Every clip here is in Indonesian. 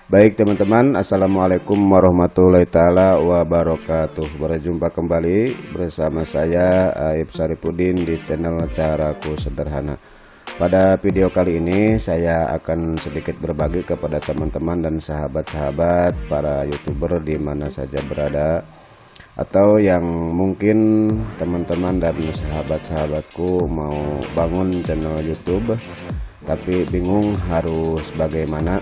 Baik teman-teman, Assalamualaikum warahmatullahi taala wabarakatuh. Berjumpa kembali bersama saya Aib Saripudin di channel Caraku Sederhana. Pada video kali ini saya akan sedikit berbagi kepada teman-teman dan sahabat-sahabat para YouTuber di mana saja berada, atau yang mungkin teman-teman dan sahabat-sahabatku mau bangun channel YouTube tapi bingung harus bagaimana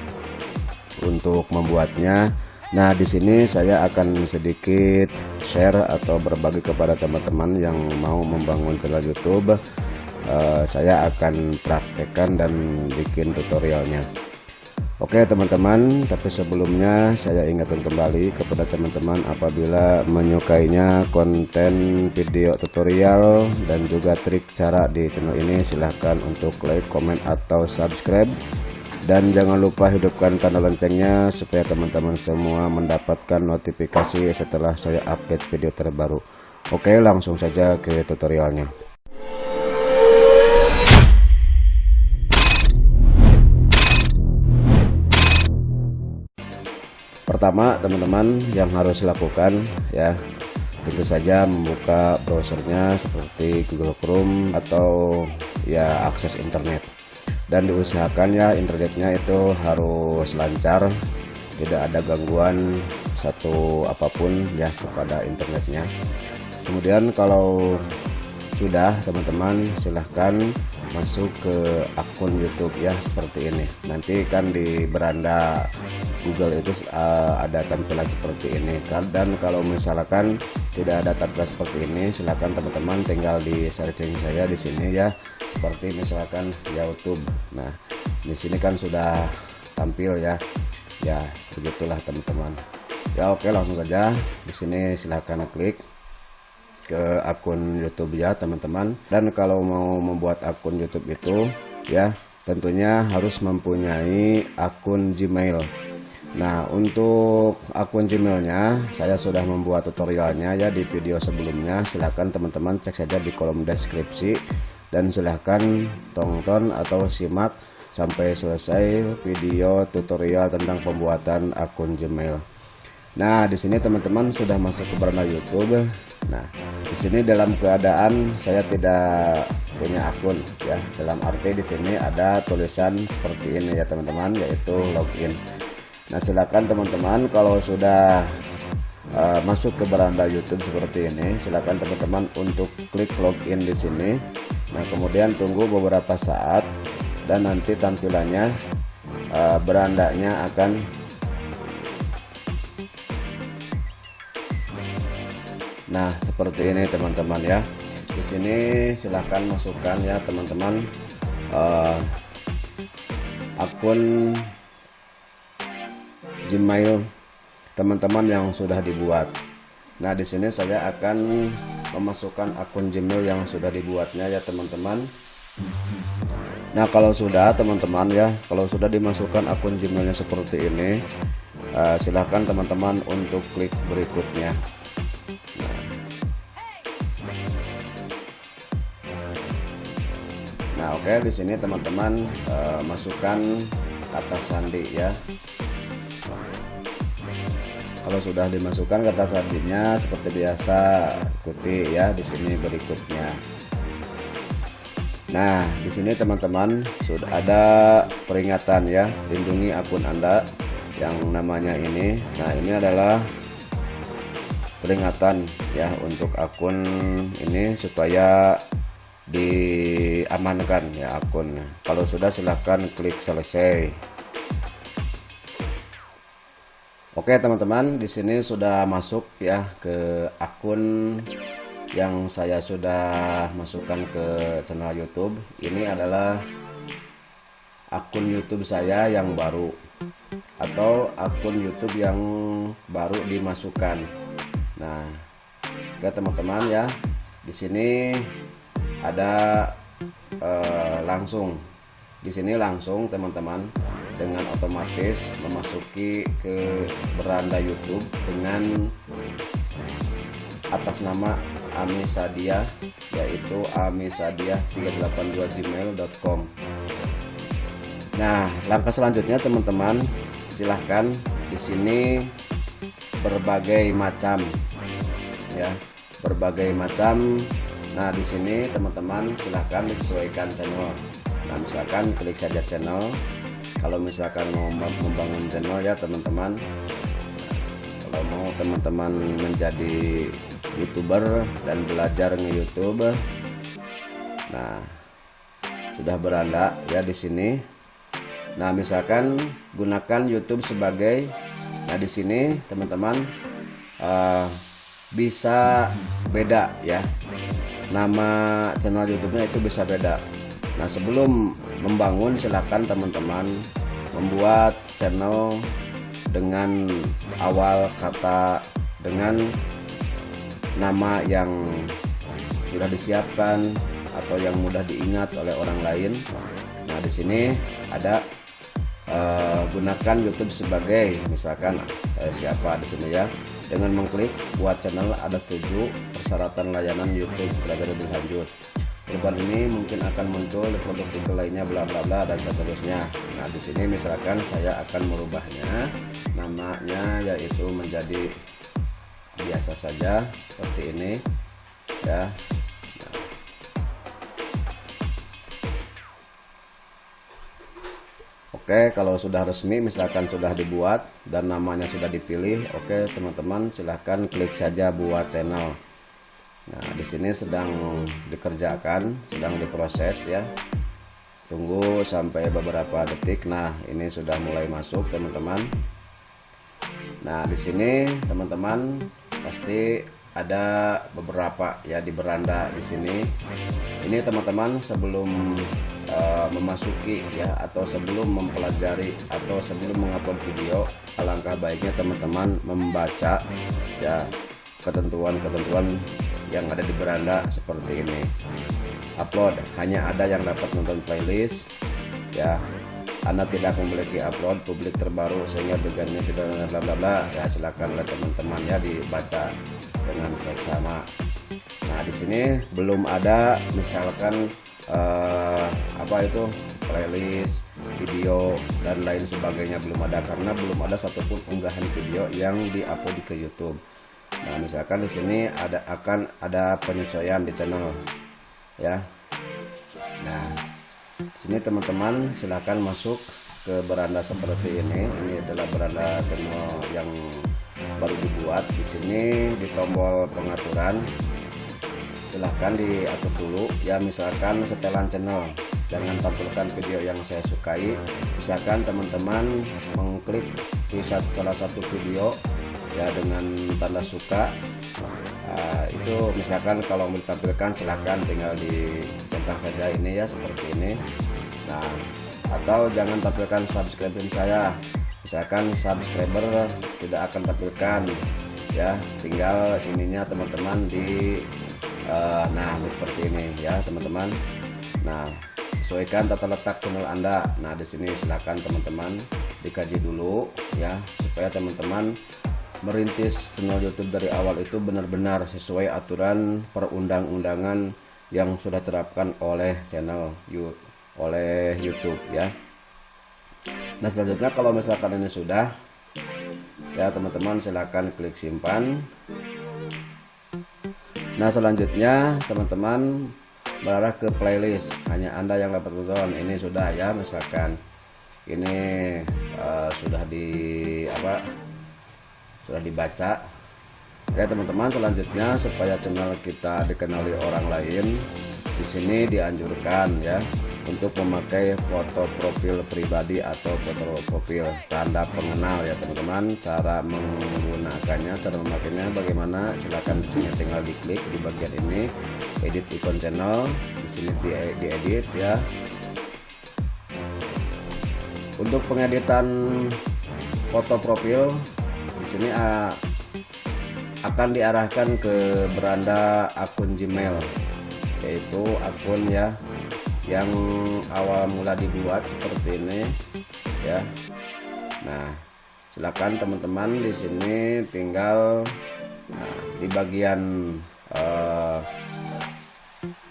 untuk membuatnya. Nah, di sini saya akan sedikit share atau berbagi kepada teman-teman yang mau membangun channel YouTube. Saya akan praktekkan dan bikin tutorialnya. Oke teman-teman, tapi sebelumnya saya ingatkan kembali kepada teman-teman, apabila menyukainya konten video tutorial dan juga trik cara di channel ini, silahkan untuk like, komen, atau subscribe. Dan jangan lupa hidupkan tanda loncengnya supaya teman-teman semua mendapatkan notifikasi setelah saya update video terbaru. Oke, langsung saja ke tutorialnya. Pertama teman-teman yang harus lakukan ya, tentu saja membuka browsernya seperti Google Chrome atau ya akses internet. Dan diusahakan ya internetnya itu harus lancar, tidak ada gangguan satu apapun ya kepada internetnya. Kemudian kalau sudah teman-teman, silahkan masuk ke akun YouTube ya seperti ini. Nanti kan di beranda Google itu ada tampilan seperti ini kan. Dan kalau misalkan tidak ada tampilan seperti ini, silahkan teman-teman tinggal di searching saya di sini ya, seperti misalkan YouTube. Nah, di sini kan sudah tampil ya. Ya, begitulah teman-teman. Ya oke, langsung saja di sini silahkan klik ke akun YouTube ya teman-teman. Dan kalau mau membuat akun YouTube itu ya tentunya harus mempunyai akun Gmail. Nah, untuk akun Gmailnya saya sudah membuat tutorialnya ya di video sebelumnya. Silahkan teman-teman cek saja di kolom deskripsi, dan silahkan tonton atau simak sampai selesai video tutorial tentang pembuatan akun Gmail. Nah, di sini teman-teman sudah masuk ke beranda YouTube. Nah, di sini dalam keadaan saya tidak punya akun ya. Dalam arti di sini ada tulisan seperti ini ya teman-teman, yaitu login. Nah, silakan teman-teman kalau sudah masuk ke beranda YouTube seperti ini, silakan teman-teman untuk klik login di sini. Nah, kemudian tunggu beberapa saat dan nanti tampilannya berandanya akan seperti ini teman-teman ya. Di sini silahkan masukkan ya teman-teman akun Gmail teman-teman yang sudah dibuat. Nah, di sini saya akan memasukkan akun Gmail yang sudah dibuatnya ya teman-teman. Nah, kalau sudah teman-teman ya, kalau sudah dimasukkan akun Gmailnya seperti ini, silahkan teman-teman untuk klik berikutnya. Nah, oke, di sini teman-teman masukkan kata sandi ya. Kalau sudah dimasukkan kata sandinya seperti biasa, ikuti ya di sini berikutnya. Nah, di sini teman-teman sudah ada peringatan ya, lindungi akun Anda yang namanya ini. Nah, ini adalah peringatan ya untuk akun ini supaya diamankan ya akunnya. Kalau sudah silahkan klik selesai. Oke teman-teman, di sini sudah masuk ya ke akun yang saya sudah masukkan ke channel YouTube. Ini adalah akun YouTube saya yang baru, atau akun YouTube yang baru dimasukkan. Nah, oke teman-teman ya, di sini ada langsung di sini langsung teman-teman dengan otomatis memasuki ke beranda YouTube dengan atas nama Amisadia, yaitu amisadia382gmail.com. Nah, langkah selanjutnya teman-teman, silahkan di sini berbagai macam ya, berbagai macam. Nah di sini teman-teman silahkan disesuaikan channel. Nah misalkan klik saja channel. Kalau misalkan mau membangun channel ya teman-teman, kalau mau teman-teman menjadi YouTuber dan belajar nge-YouTube, nah sudah beranda ya di sini. Nah misalkan gunakan YouTube sebagai, nah di sini teman-teman bisa beda ya, nama channel YouTube-nya itu bisa beda. Nah sebelum membangun silakan teman-teman membuat channel dengan awal kata dengan nama yang sudah disiapkan atau yang mudah diingat oleh orang lain. Nah di sini ada gunakan YouTube sebagai, misalkan siapa di sini ya. Dengan mengklik buat channel ada 7 persyaratan layanan YouTube belajar lebih lanjut. Perubahan ini mungkin akan muncul di produk Google lainnya bla bla bla dan seterusnya. Nah di sini misalkan saya akan merubahnya namanya yaitu menjadi biasa saja seperti ini ya. Oke, kalau sudah resmi misalkan sudah dibuat dan namanya sudah dipilih, oke teman-teman silahkan klik saja buat channel. Nah di sini sedang dikerjakan, sedang diproses ya. Tunggu sampai beberapa detik. Nah ini sudah mulai masuk teman-teman. Nah di sini teman-teman pasti ada beberapa ya di beranda di sini. Ini teman-teman sebelum memasuki ya, atau sebelum mempelajari atau sebelum mengupload video, alangkah baiknya teman-teman membaca ya ketentuan-ketentuan yang ada di beranda seperti ini. Upload hanya ada yang dapat nonton playlist ya. Anda tidak memiliki upload publik terbaru sehingga bagiannya tidak bla bla bla ya, silakan oleh teman-teman ya dibaca dengan seksama. Nah di sini belum ada misalkan apa itu playlist video dan lain sebagainya, belum ada karena belum ada satupun unggahan video yang diupload ke YouTube. Nah misalkan di sini akan ada penyesuaian di channel ya. Nah sini teman-teman silahkan masuk ke beranda seperti ini. Ini adalah beranda channel yang baru dibuat. Di sini di tombol pengaturan silahkan diatur dulu ya, misalkan setelan channel jangan tampilkan video yang saya sukai. Misalkan teman-teman mengklik di salah satu video ya dengan tanda suka, itu misalkan kalau mau ditampilkan silahkan tinggal dicentang saja ini ya seperti ini. Nah atau jangan tampilkan subscribe saya, misalkan subscriber tidak akan tampilkan ya, tinggal ininya teman-teman di nah seperti ini ya teman-teman. Nah sesuaikan tata letak channel Anda. Nah di sini silakan teman-teman dikaji dulu ya, supaya teman-teman merintis channel YouTube dari awal itu benar-benar sesuai aturan perundang-undangan yang sudah terapkan oleh channel YouTube ya. Nah selanjutnya kalau misalkan ini sudah ya teman-teman silahkan klik simpan. Nah selanjutnya teman-teman berarah ke playlist, hanya Anda yang dapat nonton. Ini sudah ya, misalkan ini sudah dibaca ya teman-teman. Selanjutnya supaya channel kita dikenali orang lain, di sini dianjurkan ya untuk memakai foto profil pribadi atau foto profil tanda pengenal ya teman-teman. Cara menggunakannya, cara memakainya bagaimana, silahkan di sini tinggal diklik di bagian ini edit icon channel, di sini diedit ya. Untuk pengeditan foto profil di sini akan diarahkan ke beranda akun Gmail, yaitu akun ya yang awal mula dibuat seperti ini ya. Nah silakan teman-teman di sini tinggal di bagian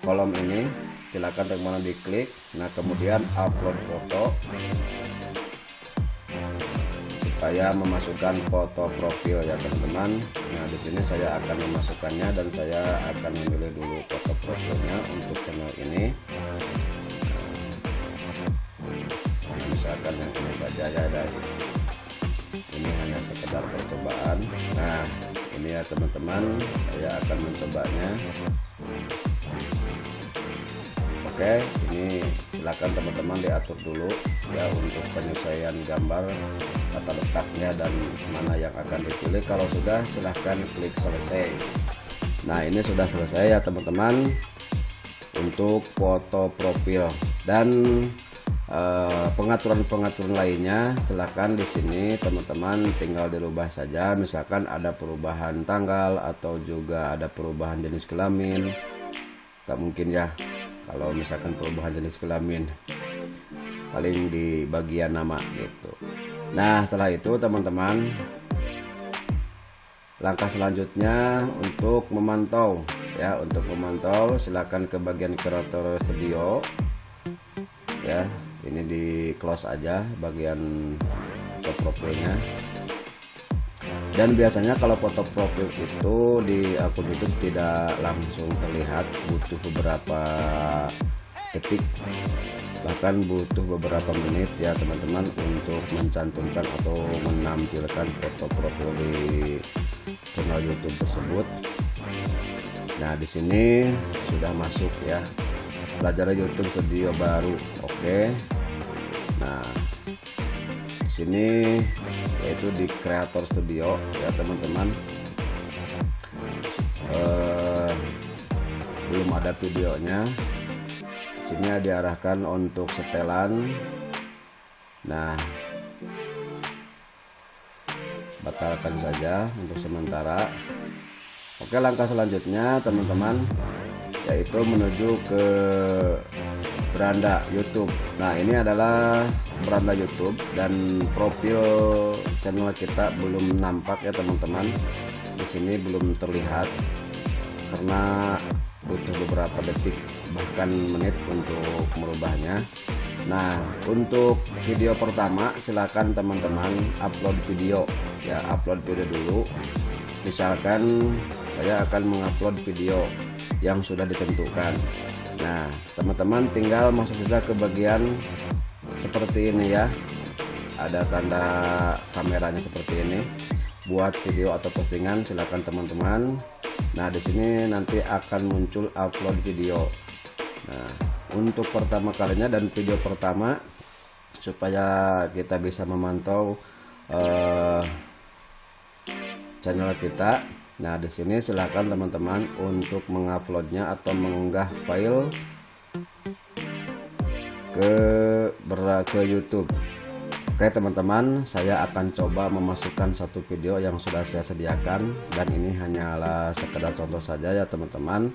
kolom ini silakan teman-teman diklik. Nah kemudian upload foto. supaya memasukkan foto profil ya teman-teman. Nah di sini saya akan memasukkannya dan saya akan memilih dulu foto profilnya untuk channel ini. Nah, misalkan yang ini saja ya, dan ini hanya sekedar percobaan. Nah ini ya teman-teman, saya akan mencobanya. Oke, ini silakan teman-teman diatur dulu ya untuk penyesuaian gambar, tata letaknya dan mana yang akan dipilih. Kalau sudah, silahkan klik selesai. Nah ini sudah selesai ya teman-teman untuk foto profil, dan pengaturan-pengaturan lainnya silahkan di sini teman-teman tinggal dirubah saja. Misalkan ada perubahan tanggal atau juga ada perubahan jenis kelamin, nggak mungkin ya kalau misalkan perubahan jenis kelamin, paling di bagian nama gitu. Nah setelah itu teman-teman, langkah selanjutnya untuk memantau ya, untuk memantau silakan ke bagian Creator Studio ya. Ini di close aja bagian foto profilnya. Dan biasanya kalau foto profil itu di akun YouTube tidak langsung terlihat, butuh beberapa detik, bahkan butuh beberapa menit ya teman-teman untuk mencantumkan atau menampilkan foto profil di channel YouTube tersebut. Nah di sini sudah masuk ya, belajar YouTube Studio baru. Oke. Nah di sini yaitu di Creator Studio ya teman-teman. Belum ada videonya. Di sini diarahkan untuk setelan. Nah batalkan saja untuk sementara. Oke, langkah selanjutnya teman-teman yaitu menuju ke beranda YouTube. Nah ini adalah beranda YouTube dan profil channel kita belum nampak ya teman-teman. Di sini belum terlihat karena butuh beberapa detik bahkan menit untuk merubahnya. Nah untuk video pertama silakan teman-teman upload video ya, upload video dulu. Misalkan saya akan mengupload video yang sudah ditentukan. Nah teman-teman tinggal masuk saja ke bagian seperti ini ya, ada tanda kameranya seperti ini. Buat video atau postingan silakan teman-teman. Nah di sini nanti akan muncul upload video. Nah untuk pertama kalinya dan video pertama, supaya kita bisa memantau channel kita. Nah di sini silahkan teman-teman untuk menguploadnya atau mengunggah file ke YouTube. Oke teman-teman, saya akan coba memasukkan satu video yang sudah saya sediakan, dan ini hanyalah sekedar contoh saja ya teman-teman.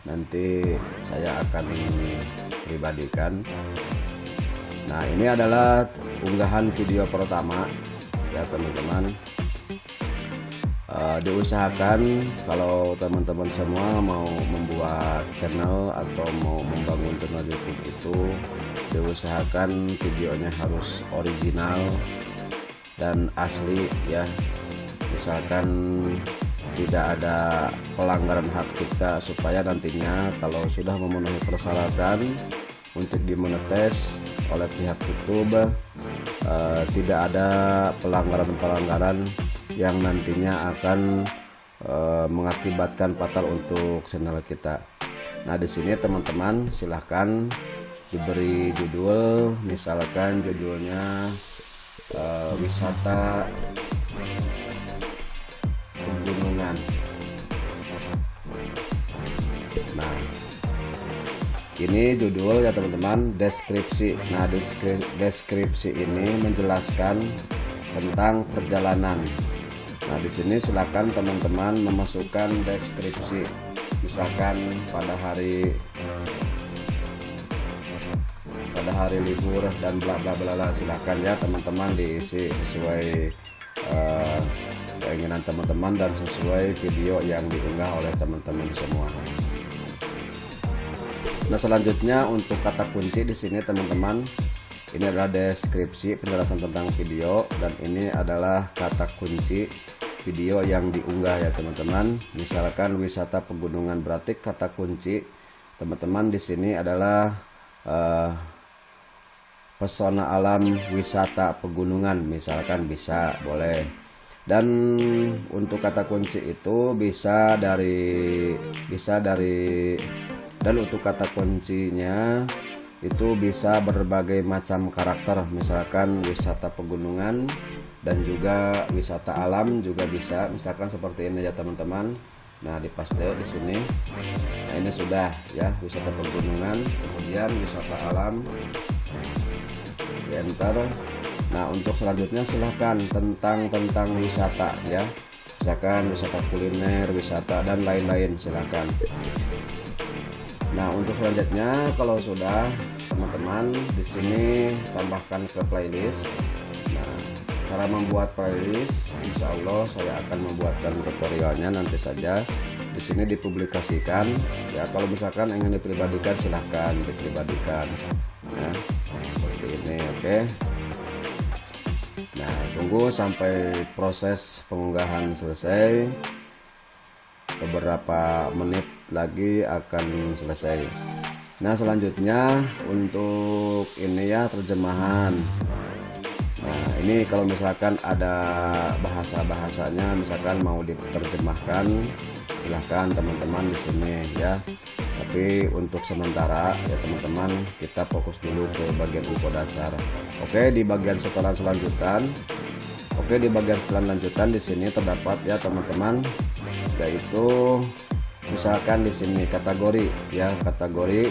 Nanti saya akan pribadikan. Nah ini adalah unggahan video pertama ya teman-teman. Diusahakan kalau teman-teman semua mau membuat channel atau mau membangun channel YouTube itu, diusahakan videonya harus original dan asli ya. Misalkan tidak ada pelanggaran hak cipta, supaya nantinya kalau sudah memenuhi persyaratan untuk dimonetize oleh pihak YouTube, tidak ada pelanggaran-pelanggaran yang nantinya akan mengakibatkan fatal untuk channel kita. Nah di sini teman-teman silahkan diberi judul, misalkan judulnya wisata pegunungan. Nah ini judul ya teman-teman. Deskripsi. Nah deskripsi ini menjelaskan tentang perjalanan. Nah di sini silakan teman-teman memasukkan deskripsi, misalkan pada hari libur dan bla bla bla, silakan ya teman-teman diisi sesuai keinginan teman-teman dan sesuai video yang diunggah oleh teman-teman semua. Nah selanjutnya untuk kata kunci di sini teman-teman, Ini adalah deskripsi penjelasan tentang video, dan ini adalah kata kunci video yang diunggah ya teman-teman. Misalkan wisata pegunungan, berarti kata kunci teman-teman di sini adalah pesona alam wisata pegunungan, misalkan bisa, boleh. Dan untuk kata kunci itu bisa dari dan untuk kata kuncinya itu bisa berbagai macam karakter, misalkan wisata pegunungan dan juga wisata alam juga bisa, misalkan seperti ini ya teman-teman. Nah, dipaste di sini. Nah, ini sudah ya, wisata pegunungan, kemudian wisata alam, di enter. Nah, untuk selanjutnya silahkan tentang wisata ya, misalkan wisata kuliner, wisata dan lain-lain, silahkan. Nah, untuk selanjutnya kalau sudah teman-teman di sini tambahkan ke playlist. Nah, cara membuat playlist insya Allah saya akan membuatkan tutorialnya nanti saja. Di sini dipublikasikan ya, kalau misalkan ingin dipribadikan silahkan dipribadikan. Nah, seperti ini, oke. Nah, tunggu sampai proses pengunggahan selesai. Beberapa menit lagi akan selesai. Nah, selanjutnya untuk ini ya, terjemahan. Nah, ini kalau misalkan ada bahasa-bahasanya, misalkan mau diterjemahkan, silahkan teman-teman di sini ya. Tapi untuk sementara ya teman-teman, kita fokus dulu ke bagian info dasar. Oke, di bagian setelan selanjutan. Oke, di bagian setelan lanjutan di sini terdapat ya teman-teman, yaitu misalkan di sini kategori ya, kategori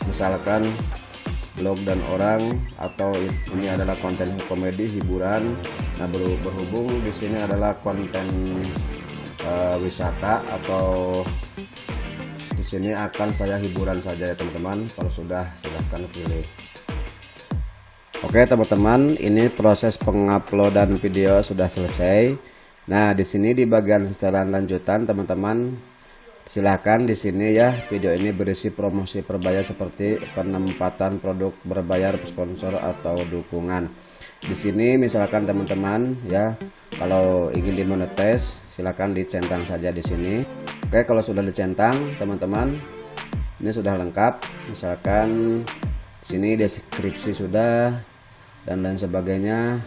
misalkan blog dan orang, atau ini adalah konten komedi hiburan. Nah, berhubung di sini adalah konten wisata, atau di sini akan saya hiburan saja ya teman-teman. Kalau sudah silahkan pilih. Oke teman-teman, ini proses penguploadan video sudah selesai. Nah, di sini di bagian setelan lanjutan teman-teman, silahkan di sini ya, video ini berisi promosi berbayar seperti penempatan produk berbayar, sponsor atau dukungan. Di sini misalkan teman-teman ya, kalau ingin dimonetize silahkan dicentang saja di sini. Oke, kalau sudah dicentang teman-teman, ini sudah lengkap. Misalkan di sini deskripsi sudah dan lain sebagainya.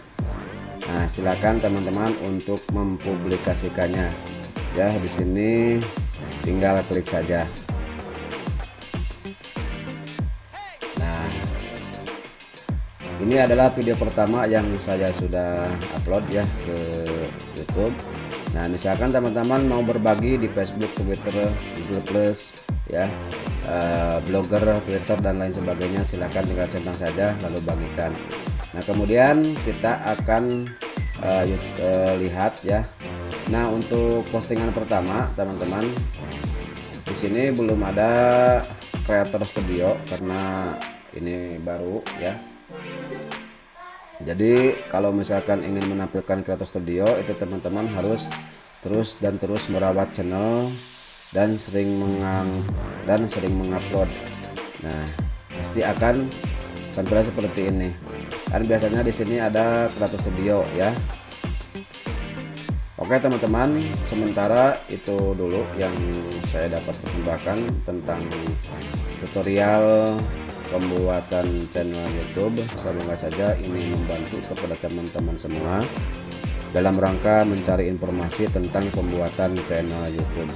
Nah, silakan teman-teman untuk mempublikasikannya ya. Di sini tinggal klik saja. Nah, ini adalah video pertama yang saya sudah upload ya ke YouTube. Nah, misalkan teman-teman mau berbagi di Facebook, Twitter, Google Plus ya, blogger, Twitter dan lain sebagainya, silahkan tinggal centang saja lalu bagikan. Nah, kemudian kita akan lihat ya. Nah, untuk postingan pertama teman-teman, di sini belum ada Creator Studio karena ini baru ya. Jadi kalau misalkan ingin menampilkan Creator Studio itu teman-teman harus terus merawat channel dan sering mengupload. Nah, pasti akan tampilan seperti ini. Kan biasanya di sini ada Creator Studio ya. Oke teman-teman, sementara itu dulu yang saya dapat persembahkan tentang tutorial pembuatan channel YouTube. Semoga saja ini membantu kepada teman-teman semua dalam rangka mencari informasi tentang pembuatan channel YouTube.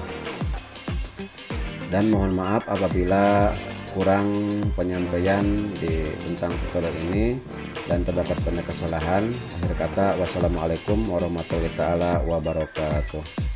Dan mohon maaf apabila kurang penyampaian tentang tutorial ini dan terdapat banyak kesalahan. Akhir kata, wassalamualaikum warahmatullahi wabarakatuh.